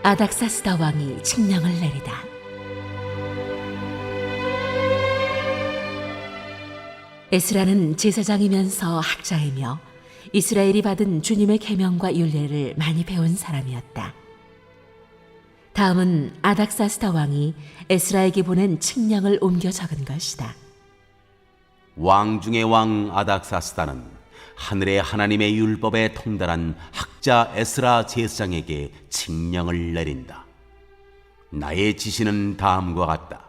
아닥사스다 왕이 칙령을 내리다. 에스라는 제사장이면서 학자이며 이스라엘이 받은 주님의 계명과 율례를 많이 배운 사람이었다. 다음은 아닥사스다 왕이 에스라에게 보낸 칙령을 옮겨 적은 것이다. 왕 중의 왕 아닥사스다는 하늘의 하나님의 율법에 통달한 학자 에스라 제사장에게 칙령을 내린다. 나의 지시는 다음과 같다.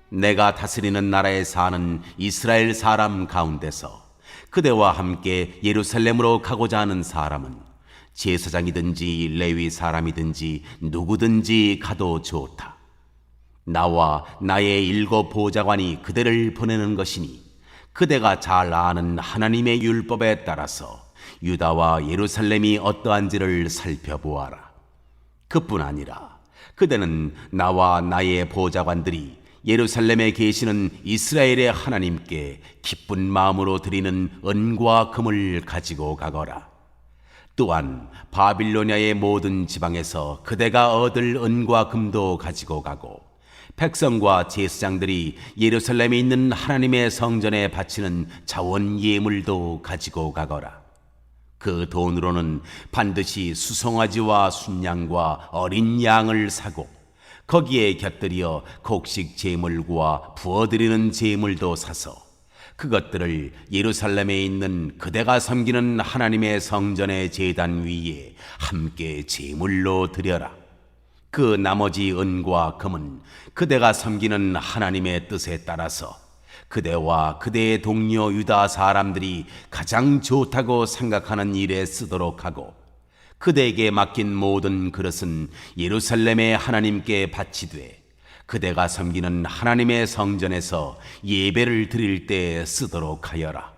내가 다스리는 나라에 사는 이스라엘 사람 가운데서 그대와 함께 예루살렘으로 가고자 하는 사람은 제사장이든지 레위 사람이든지 누구든지 가도 좋다. 나와 나의 7 보좌관이 그대를 보내는 것이니 그대가 잘 아는 하나님의 율법에 따라서 유다와 예루살렘이 어떠한지를 살펴보아라. 그뿐 아니라 그대는 나와 나의 보좌관들이 예루살렘에 계시는 이스라엘의 하나님께 기쁜 마음으로 드리는 은과 금을 가지고 가거라. 또한 바빌로니아의 모든 지방에서 그대가 얻을 은과 금도 가지고 가고 백성과 제사장들이 예루살렘에 있는 하나님의 성전에 바치는 자원 예물도 가지고 가거라. 그 돈으로는 반드시 수송아지와 순양과 어린 양을 사고 거기에 곁들여 곡식 제물과 부어드리는 제물도 사서 그것들을 예루살렘에 있는 그대가 섬기는 하나님의 성전의 제단 위에 함께 제물로 드려라. 그 나머지 은과 금은 그대가 섬기는 하나님의 뜻에 따라서 그대와 그대의 동료 유다 사람들이 가장 좋다고 생각하는 일에 쓰도록 하고 그대에게 맡긴 모든 그릇은 예루살렘의 하나님께 바치되 그대가 섬기는 하나님의 성전에서 예배를 드릴 때 쓰도록 하여라.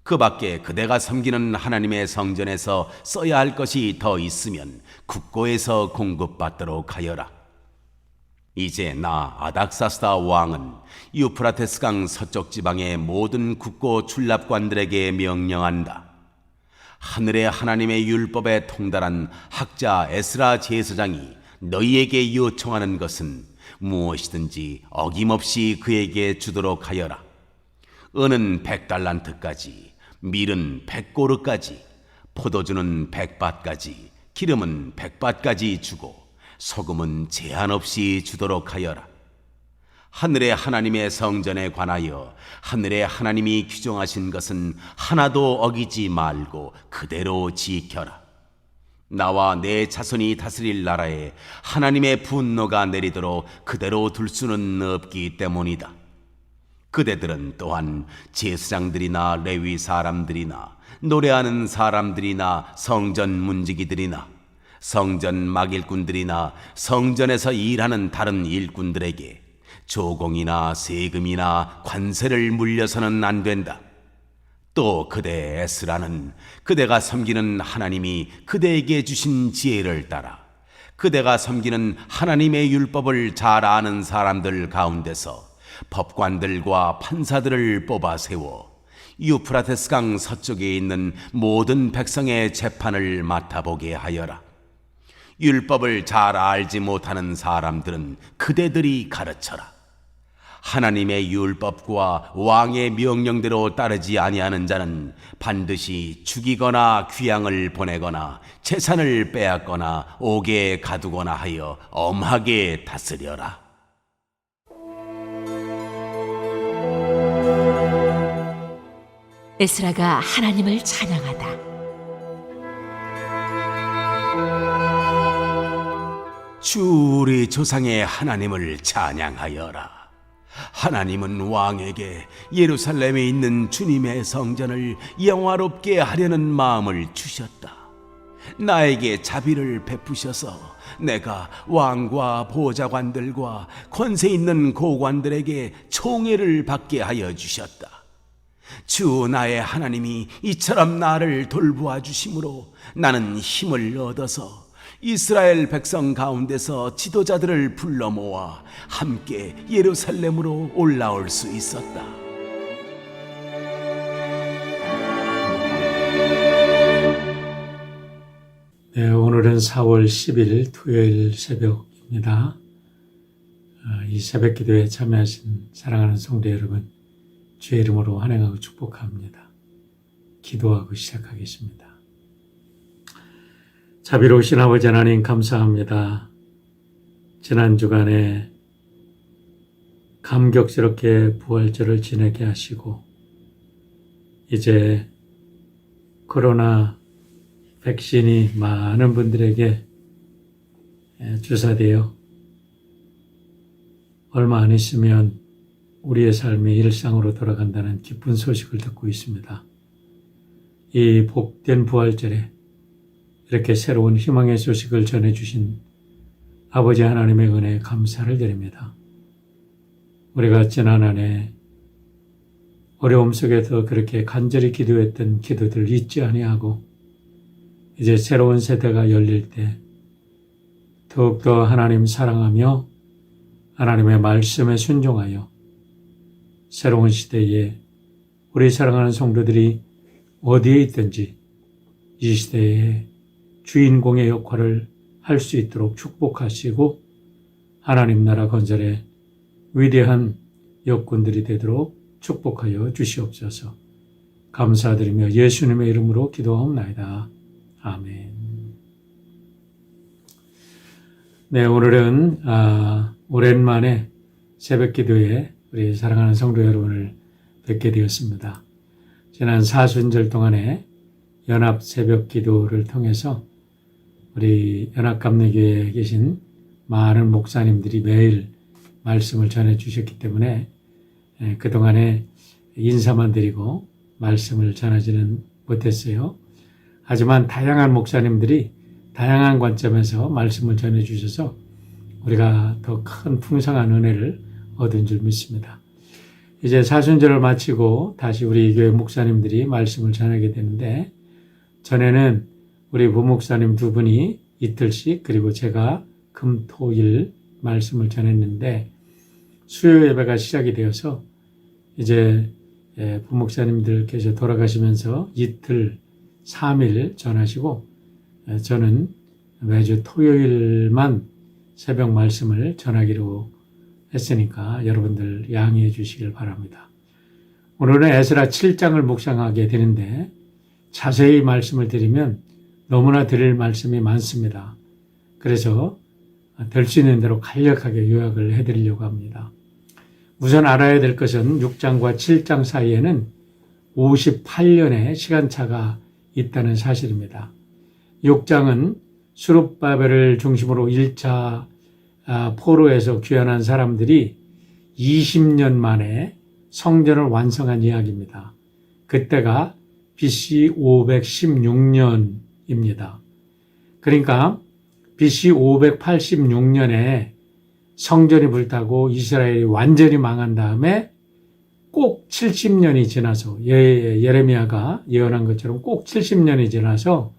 그 밖에 그대가 섬기는 하나님의 성전에서 써야 할 것이 더 있으면 국고에서 공급받도록 하여라. 이제 나 아닥사스다 왕은 유프라테스 강 서쪽 지방의 모든 국고 출납관들에게 명령한다. 하늘의 하나님의 율법에 통달한 학자 에스라 제사장이 너희에게 요청하는 것은 무엇이든지 어김없이 그에게 주도록 하여라. 은은 100달란트까지, 밀은 100고르까지, 포도주는 100밭까지, 기름은 100밭까지 주고 소금은 제한 없이 주도록 하여라. 하늘의 하나님의 성전에 관하여 하늘의 하나님이 규정하신 것은 하나도 어기지 말고 그대로 지켜라. 나와 내 자손이 다스릴 나라에 하나님의 분노가 내리도록 그대로 둘 수는 없기 때문이다. 그대들은 또한 제사장들이나 레위 사람들이나 노래하는 사람들이나 성전 문지기들이나 성전 막일꾼들이나 성전에서 일하는 다른 일꾼들에게 조공이나 세금이나 관세를 물려서는 안 된다. 또 그대 에스라는 그대가 섬기는 하나님이 그대에게 주신 지혜를 따라 그대가 섬기는 하나님의 율법을 잘 아는 사람들 가운데서 법관들과 판사들을 뽑아 세워 유프라테스 강 서쪽에 있는 모든 백성의 재판을 맡아보게 하여라. 율법을 잘 알지 못하는 사람들은 그대들이 가르쳐라. 하나님의 율법과 왕의 명령대로 따르지 아니하는 자는 반드시 죽이거나 귀양을 보내거나 재산을 빼앗거나 옥에 가두거나 하여 엄하게 다스려라. 에스라가 하나님을 찬양하다. 주 우리 조상의 하나님을 찬양하여라. 하나님은 왕에게 예루살렘에 있는 주님의 성전을 영화롭게 하려는 마음을 주셨다. 나에게 자비를 베푸셔서 내가 왕과 보좌관들과 권세 있는 고관들에게 총애를 받게 하여 주셨다. 주 나의 하나님이 이처럼 나를 돌보아 주심으로 나는 힘을 얻어서 이스라엘 백성 가운데서 지도자들을 불러 모아 함께 예루살렘으로 올라올 수 있었다. 네, 오늘은 4월 10일 토요일 새벽입니다. 이 새벽 기도에 참여하신 사랑하는 성도 여러분, 주의 이름으로 환영하고 축복합니다. 기도하고 시작하겠습니다. 자비로우신 아버지 하나님 감사합니다. 지난 주간에 감격스럽게 부활절을 지내게 하시고 이제 코로나 백신이 많은 분들에게 주사되어 얼마 안 있으면 우리의 삶이 일상으로 돌아간다는 기쁜 소식을 듣고 있습니다. 이 복된 부활절에 이렇게 새로운 희망의 소식을 전해주신 아버지 하나님의 은혜에 감사를 드립니다. 우리가 지난 한 해 어려움 속에서 그렇게 간절히 기도했던 기도들 잊지 아니하고 이제 새로운 세대가 열릴 때 더욱더 하나님 사랑하며 하나님의 말씀에 순종하여 새로운 시대에 우리 사랑하는 성도들이 어디에 있든지 이 시대에 주인공의 역할을 할 수 있도록 축복하시고 하나님 나라 건설에 위대한 역군들이 되도록 축복하여 주시옵소서. 감사드리며 예수님의 이름으로 기도하옵나이다. 아멘. 네, 오늘은 오랜만에 새벽 기도에 우리 사랑하는 성도 여러분을 뵙게 되었습니다. 지난 사순절 동안에 연합 새벽 기도를 통해서 우리 연합감리교회에 계신 많은 목사님들이 매일 말씀을 전해 주셨기 때문에 그동안에 인사만 드리고 말씀을 전하지는 못했어요. 하지만 다양한 목사님들이 다양한 관점에서 말씀을 전해 주셔서 우리가 더 큰 풍성한 은혜를 얻은 줄 믿습니다. 이제 사순절을 마치고 다시 우리 교회 목사님들이 말씀을 전하게 되는데 전에는 우리 부목사님 두 분이 이틀씩 그리고 제가 금, 토, 일 말씀을 전했는데 수요 예배가 시작이 되어서 이제 부목사님들께서 돌아가시면서 이틀 3일 전하시고 저는 매주 토요일만 새벽 말씀을 전하기로 했으니까 여러분들 양해해 주시길 바랍니다. 오늘은 에스라 7장을 묵상하게 되는데 자세히 말씀을 드리면 너무나 드릴 말씀이 많습니다. 그래서 될 수 있는 대로 간략하게 요약을 해드리려고 합니다. 우선 알아야 될 것은 6장과 7장 사이에는 58년의 시간차가 있다는 사실입니다. 6장은 수룹바벨을 중심으로 1차 포로에서 귀환한 사람들이 20년 만에 성전을 완성한 이야기입니다. 그때가 BC 516년입니다. 그러니까 BC 586년에 성전이 불타고 이스라엘이 완전히 망한 다음에 꼭 70년이 지나서 예레미야가 예언한 것처럼 꼭 70년이 지나서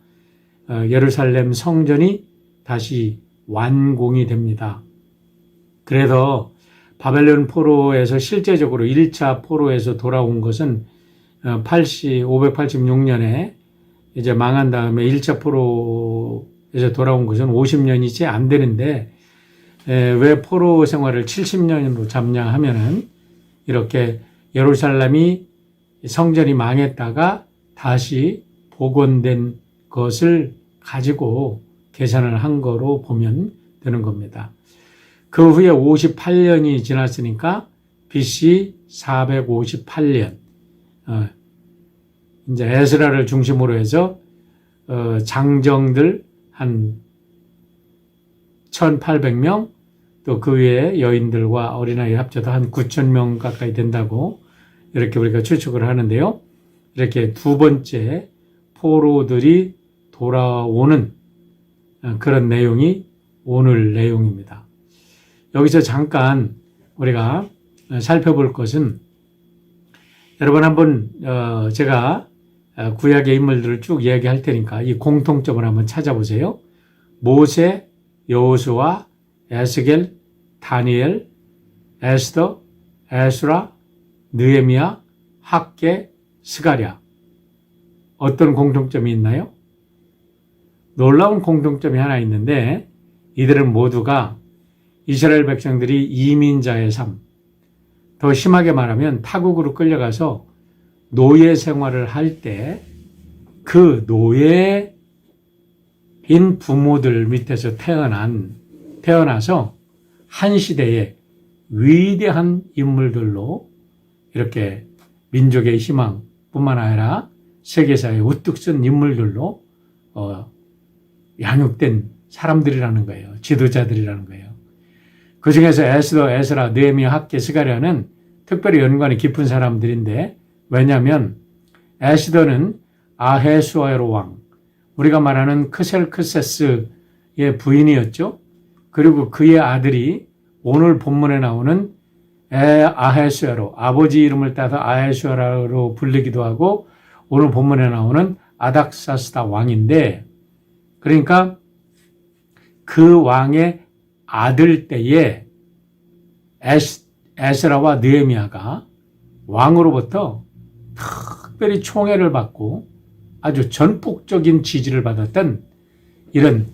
예루살렘 성전이 다시 완공이 됩니다. 그래서 바벨론 포로에서 실제적으로 1차 포로에서 돌아온 것은 586년에 이제 망한 다음에 1차 포로에서 돌아온 것은 50년이 채 안 되는데 왜 포로 생활을 70년으로 잡냐 하면은 이렇게 예루살렘이 성전이 망했다가 다시 복원된 것을 가지고 계산을 한 거로 보면 되는 겁니다. 그 후에 58년이 지났으니까 BC 458년 이제 에스라를 중심으로 해서 장정들 한 1800명 또 그 외에 여인들과 어린아이 합쳐도 한 9,000명 가까이 된다고 이렇게 우리가 추측을 하는데요. 이렇게 두 번째 포로들이 돌아오는 그런 내용이 오늘 내용입니다. 여기서 잠깐 우리가 살펴볼 것은 여러분 한번 제가 구약의 인물들을 쭉 이야기할 테니까 이 공통점을 한번 찾아보세요. 모세, 여호수아, 에스겔, 다니엘, 에스더, 에스라, 느헤미야, 학개, 스가랴. 어떤 공통점이 있나요? 놀라운 공통점이 하나 있는데 이들은 모두가 이스라엘 백성들이 이민자의 삶, 더 심하게 말하면 타국으로 끌려가서 노예 생활을 할 때 그 노예인 부모들 밑에서 태어나서 한 시대에 위대한 인물들로 이렇게 민족의 희망뿐만 아니라 세계사에 우뚝 선 인물들로 양육된 사람들이라는 거예요. 지도자들이라는 거예요. 그 중에서 에스더, 에스라, 느헤미야, 학개, 스가랴는 특별히 연관이 깊은 사람들인데 왜냐하면 에스더는 아헤수에로 왕, 우리가 말하는 크셀크세스의 부인이었죠. 그리고 그의 아들이 오늘 본문에 나오는 아헤수에로, 아버지 이름을 따서 아헤수에로로 불리기도 하고 오늘 본문에 나오는 아닥사스다 왕인데 그러니까 그 왕의 아들 때에 에스라와 느헤미야가 왕으로부터 특별히 총애를 받고 아주 전폭적인 지지를 받았던 이런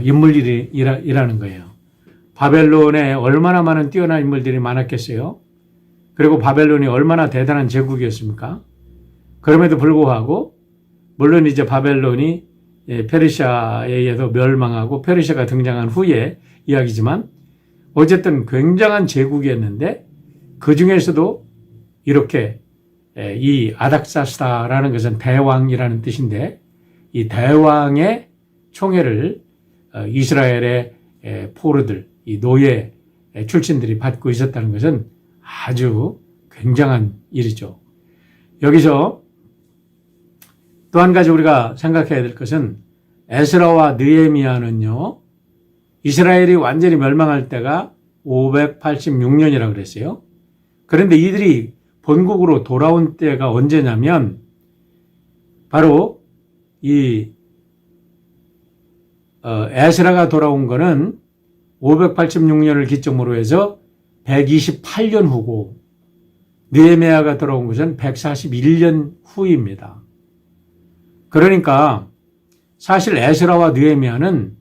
인물이라는 거예요. 바벨론에 얼마나 많은 뛰어난 인물들이 많았겠어요? 그리고 바벨론이 얼마나 대단한 제국이었습니까? 그럼에도 불구하고 물론 이제 바벨론이 페르시아에 의해서 멸망하고 페르시아가 등장한 후에 이야기지만 어쨌든 굉장한 제국이었는데 그 중에서도 이렇게 이 아닥사스다라는 것은 대왕이라는 뜻인데 이 대왕의 총애를 이스라엘의 포로들, 이 노예 출신들이 받고 있었다는 것은 아주 굉장한 일이죠. 여기서 또 한 가지 우리가 생각해야 될 것은 에스라와 느헤미야는요, 이스라엘이 완전히 멸망할 때가 586년이라고 그랬어요. 그런데 이들이 본국으로 돌아온 때가 언제냐면 바로 이 에스라가 돌아온 거는 586년을 기점으로 해서 128년 후고 느헤미야가 돌아온 것은 141년 후입니다. 그러니까 사실 에스라와 느헤미야는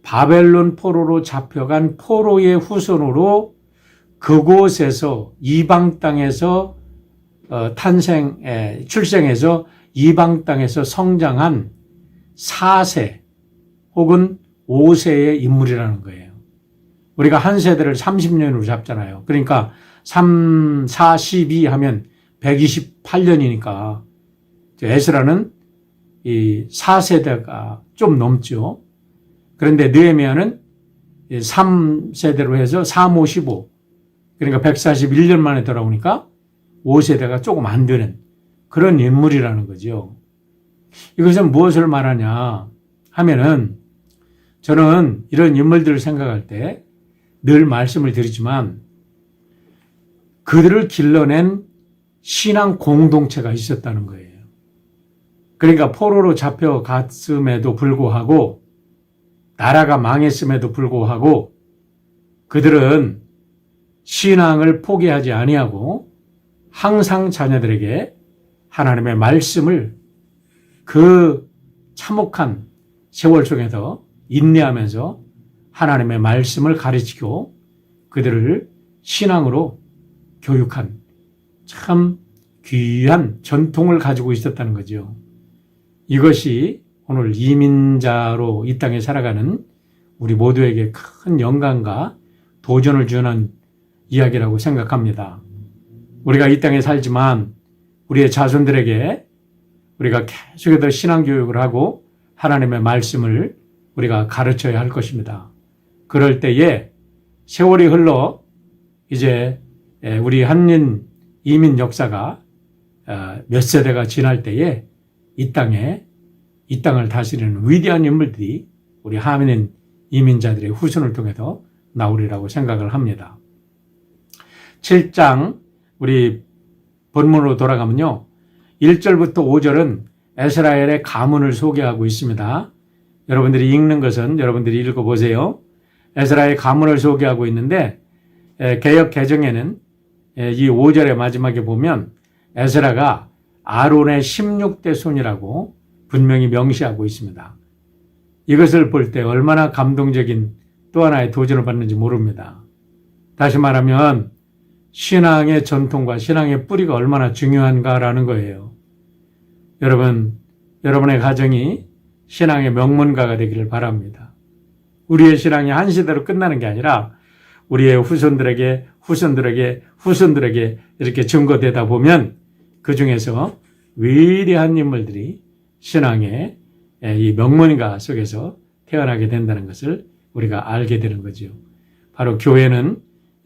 바벨론 포로로 잡혀간 포로의 후손으로 그곳에서 이방 땅에서 출생해서 이방 땅에서 성장한 4세 혹은 5세의 인물이라는 거예요. 우리가 한 세대를 30년으로 잡잖아요. 그러니까 3, 4, 12 하면 128년이니까 에스라는 이 4세대가 좀 넘죠. 그런데 느헤미야는 3세대로 해서 3, 5, 15 그러니까 141년 만에 돌아오니까 5세대가 조금 안 되는 그런 인물이라는 거죠. 이것은 무엇을 말하냐 하면은 저는 이런 인물들을 생각할 때 늘 말씀을 드리지만 그들을 길러낸 신앙 공동체가 있었다는 거예요. 그러니까 포로로 잡혀갔음에도 불구하고 나라가 망했음에도 불구하고 그들은 신앙을 포기하지 아니하고 항상 자녀들에게 하나님의 말씀을 그 참혹한 세월 속에서 인내하면서 하나님의 말씀을 가르치고 그들을 신앙으로 교육한 참 귀한 전통을 가지고 있었다는 거죠. 이것이 오늘 이민자로 이 땅에 살아가는 우리 모두에게 큰 영광과 도전을 주는 이야기라고 생각합니다. 우리가 이 땅에 살지만 우리의 자손들에게 우리가 계속해서 신앙교육을 하고 하나님의 말씀을 우리가 가르쳐야 할 것입니다. 그럴 때에 세월이 흘러 이제 우리 한인 이민 역사가 몇 세대가 지날 때에 이 땅을 다스리는 위대한 인물들이 우리 한인 이민자들의 후손을 통해서 나오리라고 생각을 합니다. 7장 우리 본문으로 돌아가면요. 1절부터 5절은 에스라엘의 가문을 소개하고 있습니다. 여러분들이 읽는 것은 여러분들이 읽어보세요. 에스라의 가문을 소개하고 있는데 개역 개정에는 이 5절의 마지막에 보면 에스라가 아론의 16대 손이라고 분명히 명시하고 있습니다. 이것을 볼 때 얼마나 감동적인 또 하나의 도전을 받는지 모릅니다. 다시 말하면 신앙의 전통과 신앙의 뿌리가 얼마나 중요한가라는 거예요. 여러분, 여러분의 가정이 신앙의 명문가가 되기를 바랍니다. 우리의 신앙이 한 시대로 끝나는 게 아니라 우리의 후손들에게 이렇게 증거되다 보면 그 중에서 위대한 인물들이 신앙의 이 명문가 속에서 태어나게 된다는 것을 우리가 알게 되는 거죠. 바로 교회는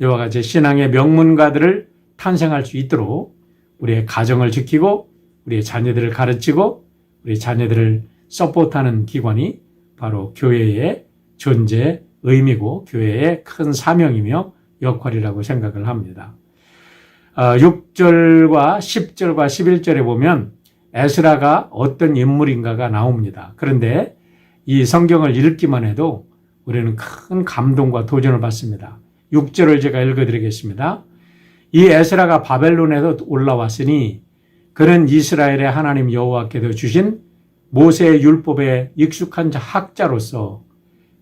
이와 같이 신앙의 명문가들을 탄생할 수 있도록 우리의 가정을 지키고 우리의 자녀들을 가르치고 우리 자녀들을 서포트하는 기관이 바로 교회의 존재, 의미고 교회의 큰 사명이며 역할이라고 생각을 합니다. 6절과 10절과 11절에 보면 에스라가 어떤 인물인가가 나옵니다. 그런데 이 성경을 읽기만 해도 우리는 큰 감동과 도전을 받습니다. 6절을 제가 읽어드리겠습니다. 이 에스라가 바벨론에서 올라왔으니 그는 이스라엘의 하나님 여호와께서 주신 모세의 율법에 익숙한 학자로서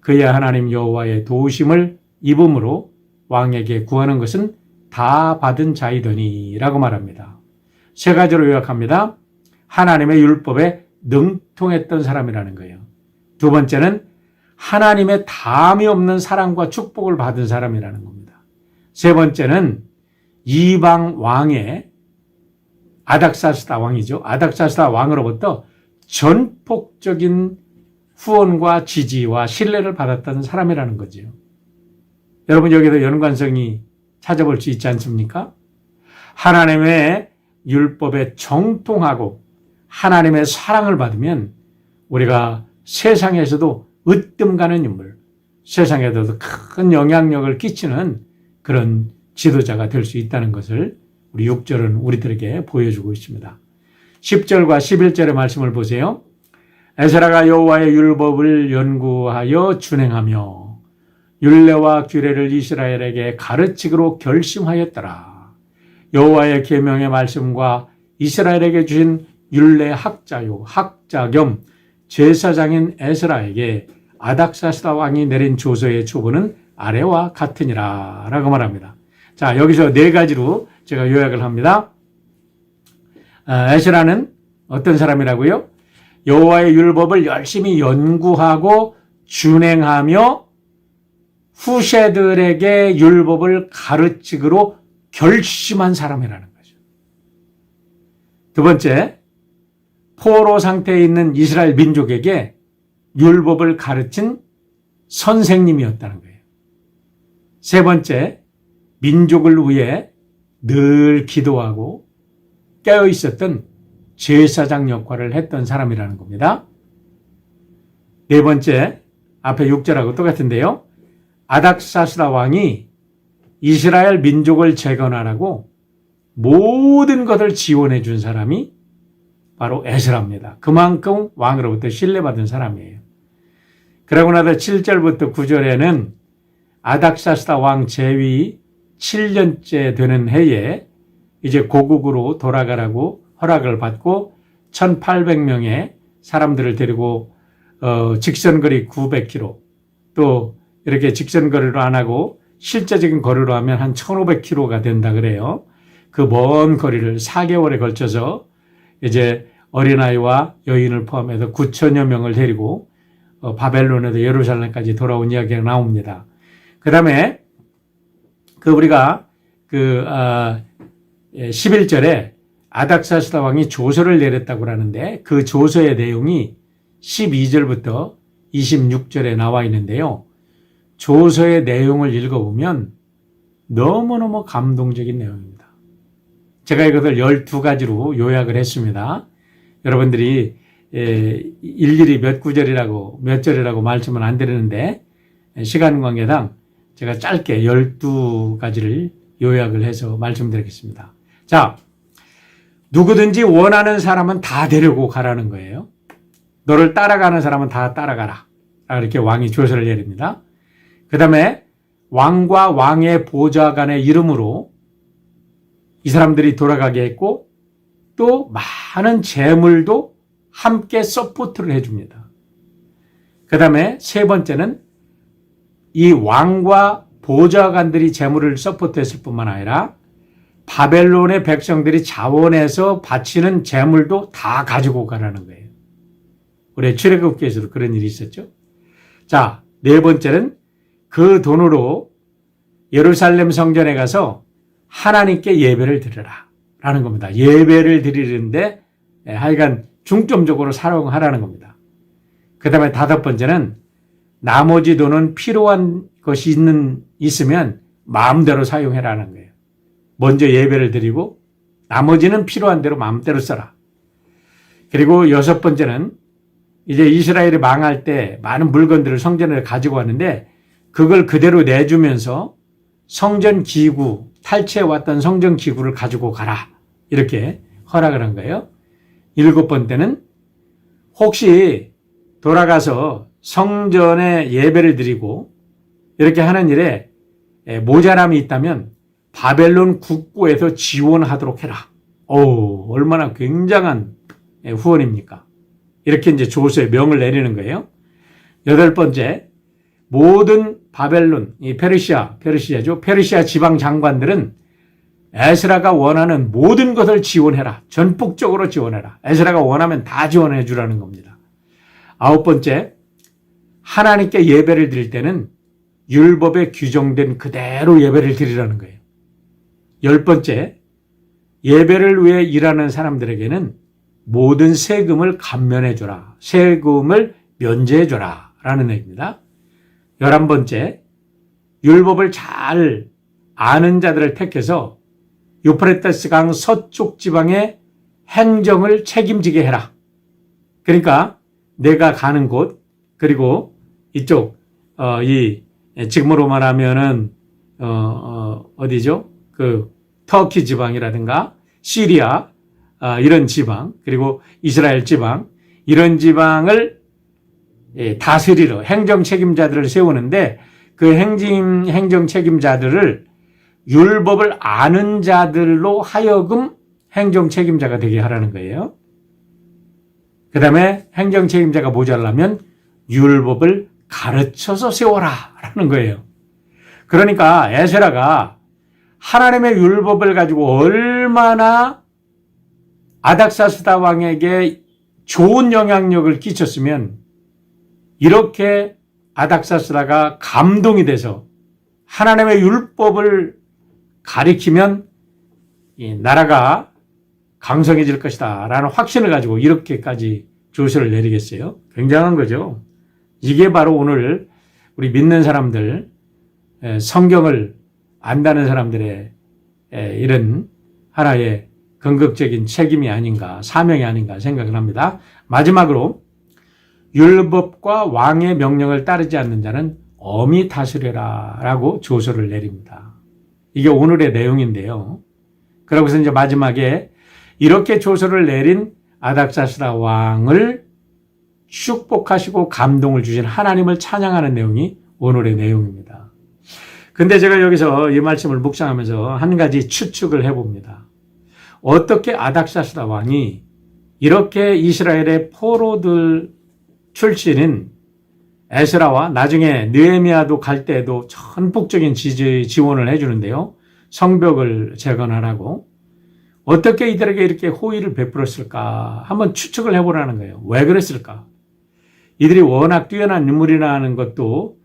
그의 하나님 여호와의 도우심을 입음으로 왕에게 구하는 것은 다 받은 자이더니 라고 말합니다. 세 가지로 요약합니다. 하나님의 율법에 능통했던 사람이라는 거예요. 두 번째는 하나님의 다함이 없는 사랑과 축복을 받은 사람이라는 겁니다. 세 번째는 이방 왕의 아닥사스다 왕이죠. 아닥사스다 왕으로부터 전폭적인 후원과 지지와 신뢰를 받았던 사람이라는 거죠. 여러분 여기서 연관성이 찾아볼 수 있지 않습니까? 하나님의 율법에 정통하고 하나님의 사랑을 받으면 우리가 세상에서도 으뜸 가는 인물, 세상에도 큰 영향력을 끼치는 그런 지도자가 될 수 있다는 것을 우리 6절은 우리들에게 보여주고 있습니다. 10절과 11절의 말씀을 보세요. 에스라가 여호와의 율법을 연구하여 준행하며 율례와 규례를 이스라엘에게 가르치기로 결심하였더라. 여호와의 계명의 말씀과 이스라엘에게 주신 율례 학자요 학자 겸 제사장인 에스라에게 아닥사스다 왕이 내린 조서의 초본은 아래와 같으니라 라고 말합니다. 자, 여기서 네 가지로 제가 요약을 합니다. 에스라는 어떤 사람이라고요? 여호와의 율법을 열심히 연구하고 준행하며 후세들에게 율법을 가르치기로 결심한 사람이라는 거죠. 두 번째, 포로 상태에 있는 이스라엘 민족에게 율법을 가르친 선생님이었다는 거예요. 세 번째, 민족을 위해 늘 기도하고 깨어 있었던 제사장 역할을 했던 사람이라는 겁니다. 네 번째, 앞에 6절하고 똑같은데요. 아닥사스다 왕이 이스라엘 민족을 재건하라고 모든 것을 지원해 준 사람이 바로 에스라입니다. 그만큼 왕으로부터 신뢰받은 사람이에요. 그러고 나서 7절부터 9절에는 아닥사스다 왕 재위 7년째 되는 해에 이제 고국으로 돌아가라고 허락을 받고 1800명의 사람들을 데리고 직선거리 900km 또 이렇게 직선거리로 안 하고 실제적인 거리로 하면 한 1500km가 된다 그래요. 그 먼 거리를 4개월에 걸쳐서 이제 어린아이와 여인을 포함해서 9천여 명을 데리고 바벨론에서 예루살렘까지 돌아온 이야기가 나옵니다. 그 다음에 우리가 11절에 아닥사스다 왕이 조서를 내렸다고 하는데 그 조서의 내용이 12절부터 26절에 나와 있는데요. 조서의 내용을 읽어보면 너무너무 감동적인 내용입니다. 제가 이것을 12가지로 요약을 했습니다. 여러분들이 일일이 몇 구절이라고 몇 절이라고 말씀은 안 드리는데 시간 관계상 제가 짧게 12가지를 요약을 해서 말씀드리겠습니다. 자, 누구든지 원하는 사람은 다 데리고 가라는 거예요. 너를 따라가는 사람은 다 따라가라. 이렇게 왕이 조서를 내립니다. 그 다음에 왕과 왕의 보좌관의 이름으로 이 사람들이 돌아가게 했고 또 많은 재물도 함께 서포트를 해줍니다. 그 다음에 세 번째는 이 왕과 보좌관들이 재물을 서포트했을 뿐만 아니라 바벨론의 백성들이 자원해서 바치는 재물도 다 가지고 가라는 거예요. 우리 출애굽기에서도 그런 일이 있었죠. 자, 네 번째는 그 돈으로 예루살렘 성전에 가서 하나님께 예배를 드려라 라는 겁니다. 예배를 드리는데 하여간 중점적으로 사용하라는 겁니다. 그 다음에 다섯 번째는 나머지 돈은 필요한 것이 있으면 마음대로 사용해라는 거예요. 먼저 예배를 드리고 나머지는 필요한 대로 마음대로 써라. 그리고 여섯 번째는 이제 이스라엘이 망할 때 많은 물건들을 성전에 가지고 왔는데 그걸 그대로 내주면서 성전 기구, 탈취해왔던 성전 기구를 가지고 가라. 이렇게 허락을 한 거예요. 일곱 번째는 혹시 돌아가서 성전에 예배를 드리고 이렇게 하는 일에 모자람이 있다면 바벨론 국고에서 지원하도록 해라. 오, 얼마나 굉장한 후원입니까? 이렇게 이제 조서에 명을 내리는 거예요. 여덟 번째, 모든 바벨론, 이 페르시아죠. 페르시아 지방 장관들은 에스라가 원하는 모든 것을 지원해라. 전폭적으로 지원해라. 에스라가 원하면 다 지원해 주라는 겁니다. 아홉 번째, 하나님께 예배를 드릴 때는 율법에 규정된 그대로 예배를 드리라는 거예요. 열 번째, 예배를 위해 일하는 사람들에게는 모든 세금을 감면해줘라. 세금을 면제해줘라. 라는 얘기입니다. 11번째, 율법을 잘 아는 자들을 택해서 유프라테스 강 서쪽 지방의 행정을 책임지게 해라. 그러니까 내가 가는 곳, 그리고 이쪽, 지금으로 말하면은, 어디죠? 그, 터키 지방이라든가, 시리아, 이런 지방, 그리고 이스라엘 지방, 이런 지방을 다스리러 행정 책임자들을 세우는데 그 행정 책임자들을 율법을 아는 자들로 하여금 행정 책임자가 되게 하라는 거예요. 그 다음에 행정 책임자가 모자라면 율법을 가르쳐서 세워라 라는 거예요. 그러니까 에스라가 하나님의 율법을 가지고 얼마나 아닥사스다 왕에게 좋은 영향력을 끼쳤으면 이렇게 아닥사스다가 감동이 돼서 하나님의 율법을 가리키면 이 나라가 강성해질 것이다 라는 확신을 가지고 이렇게까지 조서를 내리겠어요. 굉장한 거죠. 이게 바로 오늘 우리 믿는 사람들, 성경을 안다는 사람들의 이런 하나의 건극적인 책임이 아닌가, 사명이 아닌가 생각을 합니다. 마지막으로 율법과 왕의 명령을 따르지 않는 자는 엄히 다스려라 라고 조서를 내립니다. 이게 오늘의 내용인데요. 그러고서 이제 마지막에 이렇게 조서를 내린 아닥사스다 왕을 축복하시고 감동을 주신 하나님을 찬양하는 내용이 오늘의 내용입니다. 근데 제가 여기서 이 말씀을 묵상하면서 한 가지 추측을 해봅니다. 어떻게 아닥사스다 왕이 이렇게 이스라엘의 포로들 출신인 에스라와 나중에 느헤미야도 갈 때에도 전폭적인 지원을 해주는데요. 성벽을 재건하라고. 어떻게 이들에게 이렇게 호의를 베풀었을까? 한번 추측을 해보라는 거예요. 왜 그랬을까? 이들이 워낙 뛰어난 인물이라는 것도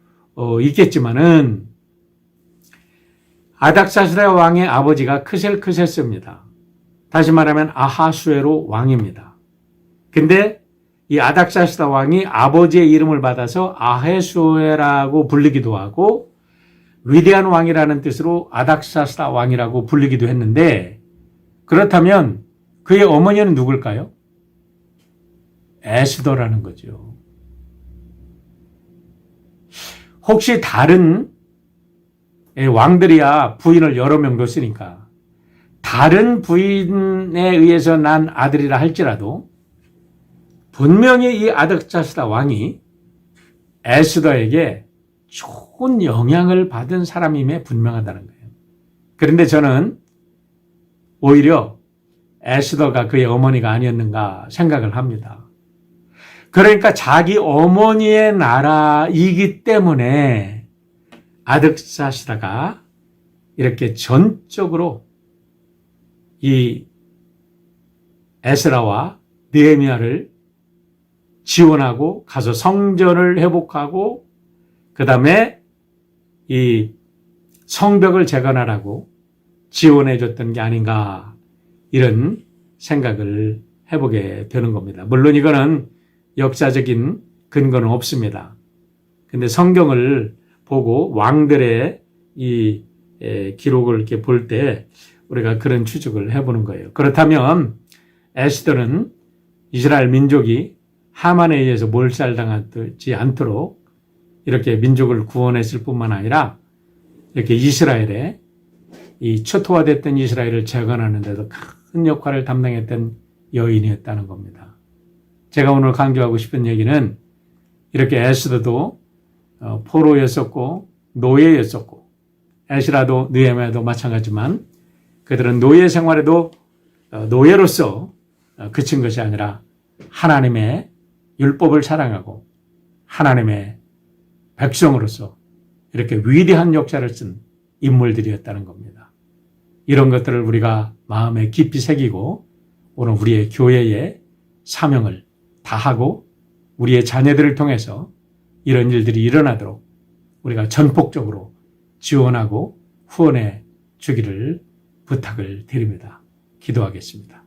있겠지만은 아닥사스다 왕의 아버지가 크셀크세스입니다. 다시 말하면 아하수에로 왕입니다. 근데 이 아닥사스다 왕이 아버지의 이름을 받아서 아헤수에라고 불리기도 하고 위대한 왕이라는 뜻으로 아닥사스다 왕이라고 불리기도 했는데 그렇다면 그의 어머니는 누굴까요? 에스더라는 거죠. 혹시 다른 왕들이야 부인을 여러 명 뒀으니까 다른 부인에 의해서 난 아들이라 할지라도 분명히 이 아닥사스다 왕이 에스더에게 좋은 영향을 받은 사람임에 분명하다는 거예요. 그런데 저는 오히려 에스더가 그의 어머니가 아니었는가 생각을 합니다. 그러니까 자기 어머니의 나라이기 때문에 아득사스다가 이렇게 전적으로 이 에스라와 느헤미야를 지원하고 가서 성전을 회복하고 그 다음에 이 성벽을 재건하라고 지원해 줬던 게 아닌가 이런 생각을 해보게 되는 겁니다. 물론 이거는 역사적인 근거는 없습니다. 근데 성경을 보고 왕들의 이 기록을 이렇게 볼 때 우리가 그런 추측을 해보는 거예요. 그렇다면 에스더는 이스라엘 민족이 하만에 의해서 몰살당하지 않도록 이렇게 민족을 구원했을 뿐만 아니라 이렇게 이스라엘에 이 초토화됐던 이스라엘을 재건하는 데도 큰 역할을 담당했던 여인이었다는 겁니다. 제가 오늘 강조하고 싶은 얘기는 이렇게 에스더도 포로였었고 노예였었고 에스라도 느헤미야도 마찬가지지만 그들은 노예 생활에도 노예로서 그친 것이 아니라 하나님의 율법을 사랑하고 하나님의 백성으로서 이렇게 위대한 역사를 쓴 인물들이었다는 겁니다. 이런 것들을 우리가 마음에 깊이 새기고 오늘 우리의 교회의 사명을 다하고 우리의 자녀들을 통해서 이런 일들이 일어나도록 우리가 전폭적으로 지원하고 후원해 주기를 부탁을 드립니다. 기도하겠습니다.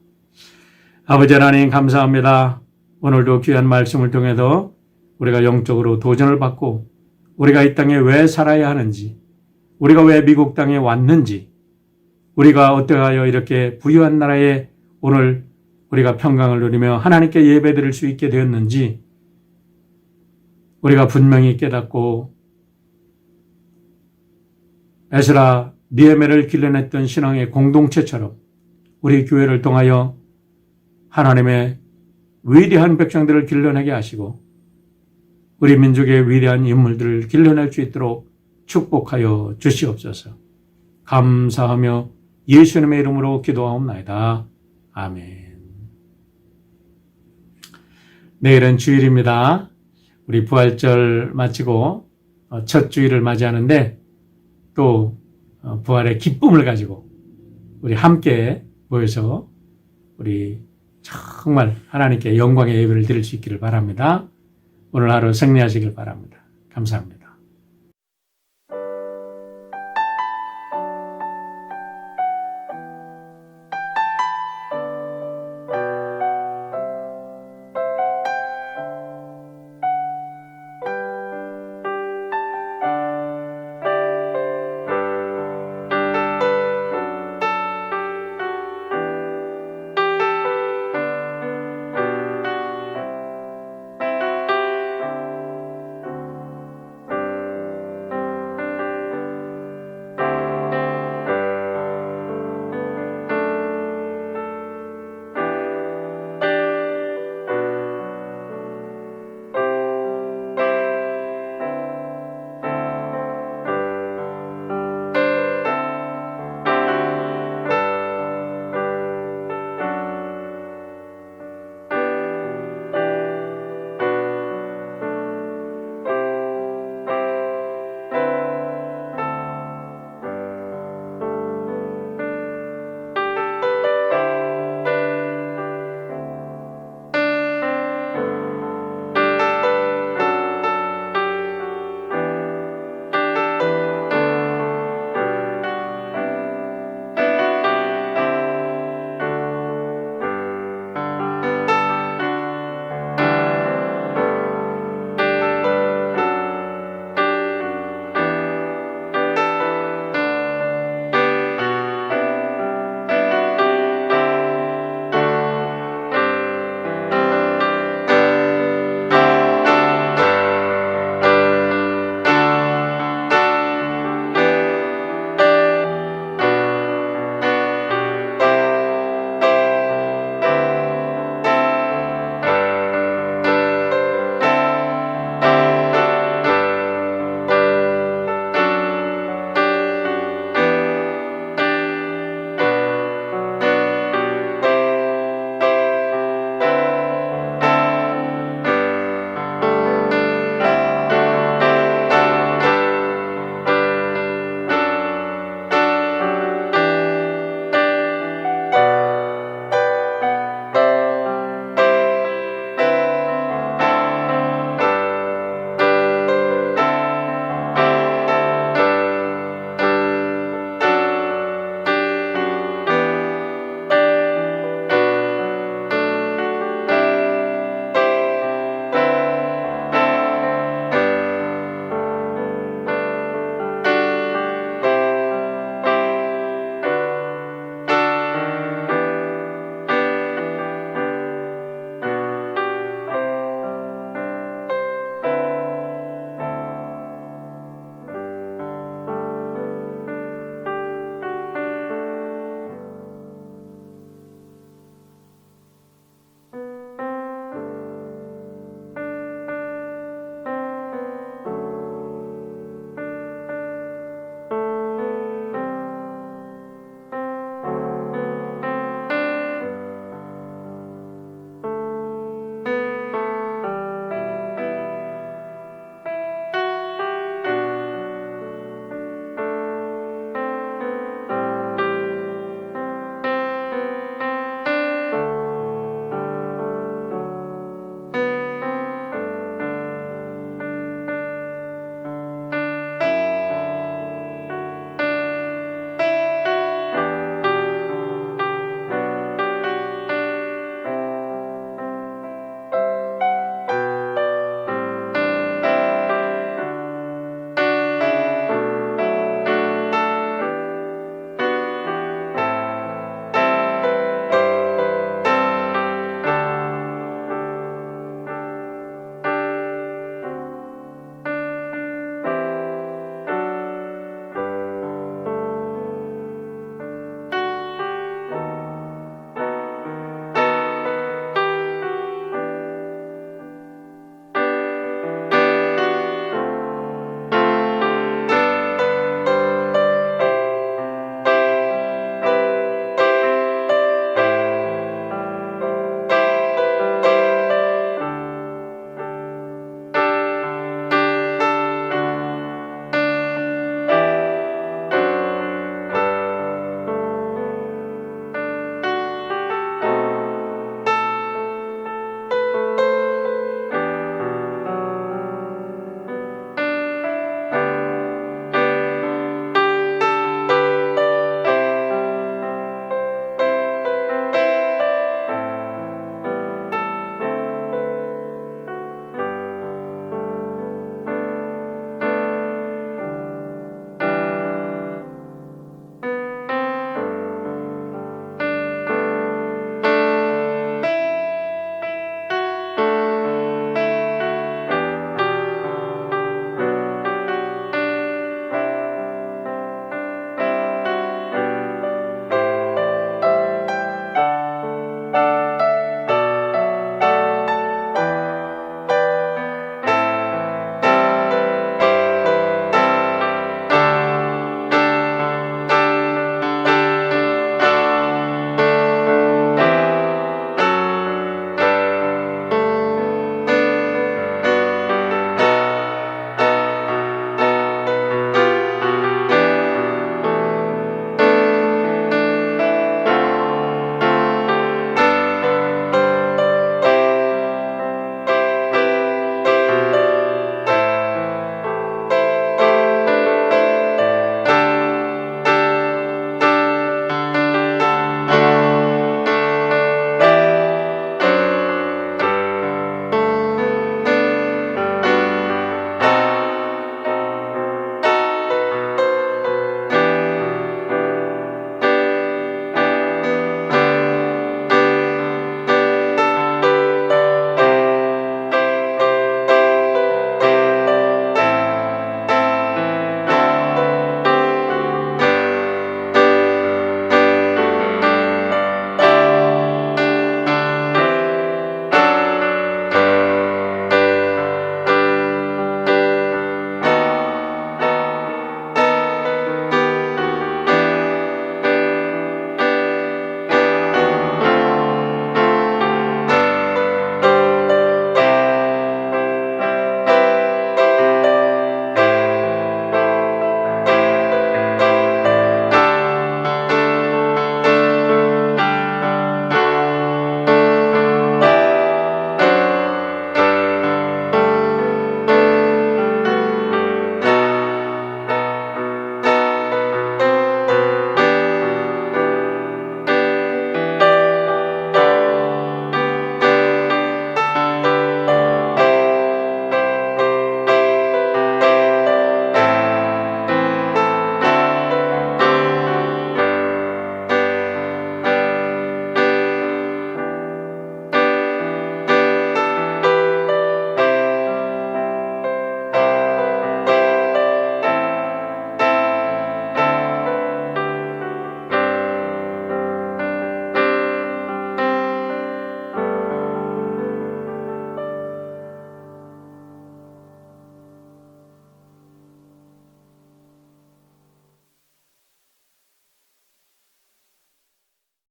아버지 하나님 감사합니다. 오늘도 귀한 말씀을 통해서 우리가 영적으로 도전을 받고 우리가 이 땅에 왜 살아야 하는지, 우리가 왜 미국 땅에 왔는지, 우리가 어떠하여 이렇게 부유한 나라에 오늘 우리가 평강을 누리며 하나님께 예배드릴 수 있게 되었는지 우리가 분명히 깨닫고 에스라, 느헤미야를 길러냈던 신앙의 공동체처럼 우리 교회를 통하여 하나님의 위대한 백성들을 길러내게 하시고 우리 민족의 위대한 인물들을 길러낼 수 있도록 축복하여 주시옵소서. 감사하며 예수님의 이름으로 기도하옵나이다. 아멘. 내일은 주일입니다. 우리 부활절 마치고 첫 주일을 맞이하는데 또 부활의 기쁨을 가지고 우리 함께 모여서 우리 정말 하나님께 영광의 예배를 드릴 수 있기를 바랍니다. 오늘 하루 승리하시길 바랍니다. 감사합니다.